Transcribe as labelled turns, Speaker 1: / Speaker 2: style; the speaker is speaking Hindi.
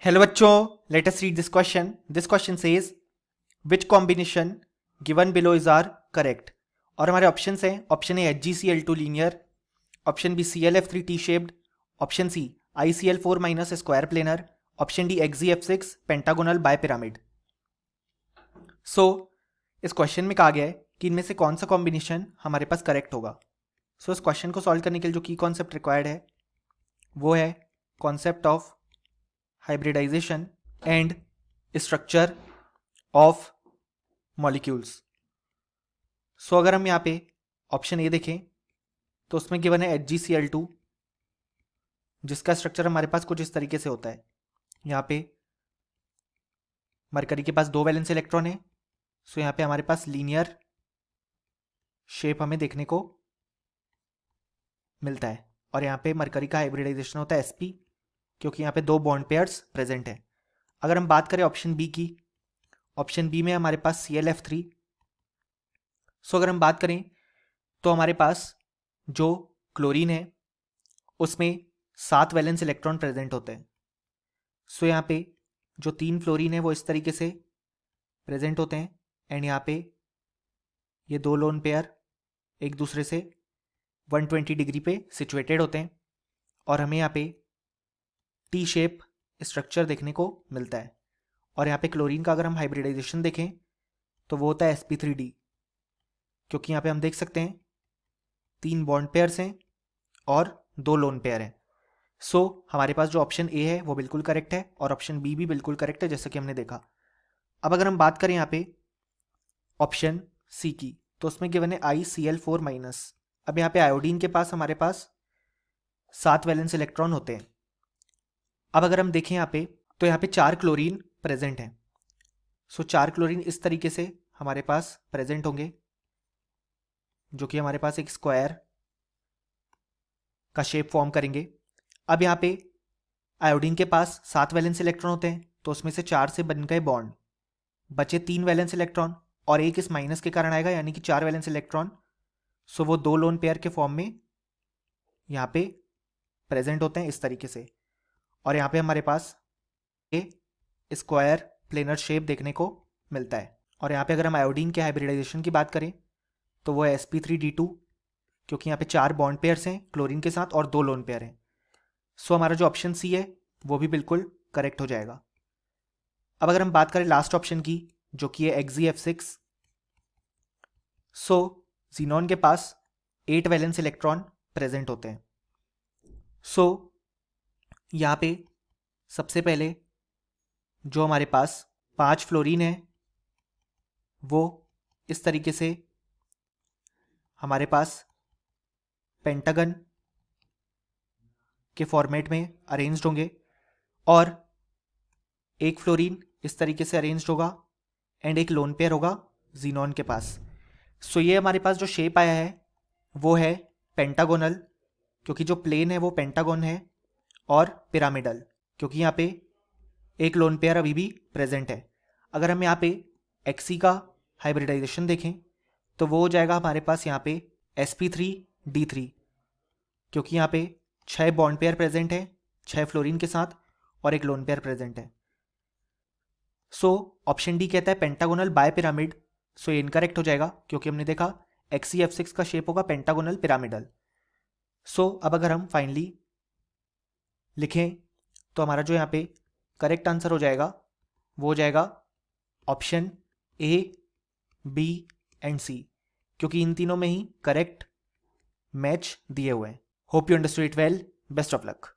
Speaker 1: हेलो बच्चों, let us read this question. This question says which combination given below is are correct. और हमारे ऑप्शन हैं. Option a HgCl2 linear, option b ClF3 T shaped, option c ICl4 minus square planar, option d XgF6 pentagonal bipyramid. So इस क्वेश्चन में कहा गया है कि इनमें से कौन सा कॉम्बिनेशन हमारे पास करेक्ट होगा. सो इस क्वेश्चन को सॉल्व करने के लिए जो की कॉन्सेप्ट रिक्वायर्ड है वो है concept of hybridisation and structure of molecules. So अगर हम यहाँ पे ऑप्शन ए देखें तो उसमें गिवन है HgCl2, जिसका स्ट्रक्चर हमारे पास कुछ इस तरीके से होता है. यहाँ पे मरकरी के पास 2 वैलेंस इलेक्ट्रॉन है. सो यहाँ पे हमारे पास लीनियर शेप हमें देखने को मिलता है. और यहाँ पे मरकरी का हाइब्रिडाइजेशन होता है sp, क्योंकि यहाँ पे 2 बॉन्ड पेयर्स प्रेजेंट है. अगर हम बात करें ऑप्शन बी की, ऑप्शन बी में हमारे पास ClF3. सो अगर हम बात करें तो हमारे पास जो क्लोरीन है उसमें 7 वैलेंस इलेक्ट्रॉन प्रेजेंट होते हैं. सो यहाँ पे जो 3 फ्लोरीन है वो इस तरीके से प्रेजेंट होते हैं. एंड यहाँ पे ये 2 लोन पेयर एक दूसरे से 120 डिग्री पे सिचुएटेड होते हैं. और हमें यहाँ पे टी शेप स्ट्रक्चर देखने को मिलता है. और यहाँ पे क्लोरीन का अगर हम हाइब्रिडाइजेशन देखें तो वो होता है sp3d, क्योंकि यहाँ पे हम देख सकते हैं 3 बॉन्ड पेयर्स हैं और 2 लोन पेयर हैं. सो हमारे पास जो ऑप्शन ए है वो बिल्कुल करेक्ट है और ऑप्शन बी भी बिल्कुल करेक्ट है, जैसा कि हमने देखा. अब अगर हम बात करें यहाँ पे ऑप्शन सी की, तो उसमें गिवन है ICl4 माइनस. अब यहाँ पे आयोडीन के पास हमारे पास 7 वैलेंस इलेक्ट्रॉन होते हैं. अब अगर हम देखें यहाँ पे तो यहाँ पे 4 क्लोरीन प्रेजेंट हैं. सो 4 क्लोरीन इस तरीके से हमारे पास प्रेजेंट होंगे, जो कि हमारे पास एक स्क्वायर का शेप फॉर्म करेंगे. अब यहाँ पे आयोडीन के पास 7 वैलेंस इलेक्ट्रॉन होते हैं, तो उसमें से 4 से बन गए बॉन्ड, बचे 3 वैलेंस इलेक्ट्रॉन और एक इस माइनस के कारण आएगा, यानी कि 4 वैलेंस इलेक्ट्रॉन. सो वो 2 लोन पेयर के फॉर्म में यहाँ पे प्रेजेंट होते हैं इस तरीके से. और यहाँ पे हमारे पास ए स्क्वायर प्लेनर शेप देखने को मिलता है. और यहाँ पे अगर हम आयोडीन के हाइब्रिडाइजेशन की बात करें तो वो है sp3d2, क्योंकि यहाँ पे 4 बॉन्ड पेयर्स हैं क्लोरीन के साथ और 2 लोन पेयर हैं. सो हमारा जो ऑप्शन सी है वो भी बिल्कुल करेक्ट हो जाएगा. अब अगर हम बात करें लास्ट ऑप्शन की, जो कि है XgF6. सो जीनॉन के पास 8 वैलेंस इलेक्ट्रॉन प्रेजेंट होते हैं. सो यहाँ पे सबसे पहले जो हमारे पास 5 फ्लोरीन है वो इस तरीके से हमारे पास पेंटागन के फॉर्मेट में अरेंज्ड होंगे और एक फ्लोरीन इस तरीके से अरेंज्ड होगा एंड एक लोन पेयर होगा जीनॉन के पास. सो ये हमारे पास जो शेप आया है वो है पेंटागोनल, क्योंकि जो प्लेन है वो पेंटागोन है, और पिरामिडल, क्योंकि यहाँ पे एक लोन पेयर अभी भी प्रेजेंट है. अगर हम यहाँ पे एक्सी का हाइब्रिडाइजेशन देखें तो वो हो जाएगा हमारे पास यहाँ पे sp3d3, क्योंकि यहाँ पे 6 बॉन्ड पेयर प्रेजेंट है 6 फ्लोरीन के साथ और एक लोन पेयर प्रेजेंट है. सो ऑप्शन डी कहता है पेंटागोनल बाय पिरामिड. सो ये इनकरेक्ट हो जाएगा, क्योंकि हमने देखा XgF6 का शेप होगा पेंटागोनल पिरामिडल. सो अब अगर हम फाइनली लिखें तो हमारा जो यहाँ पे करेक्ट आंसर हो जाएगा वो हो जाएगा ऑप्शन ए, बी एंड सी, क्योंकि इन तीनों में ही करेक्ट मैच दिए हुए हैं. Hope you understood it well. Best of luck.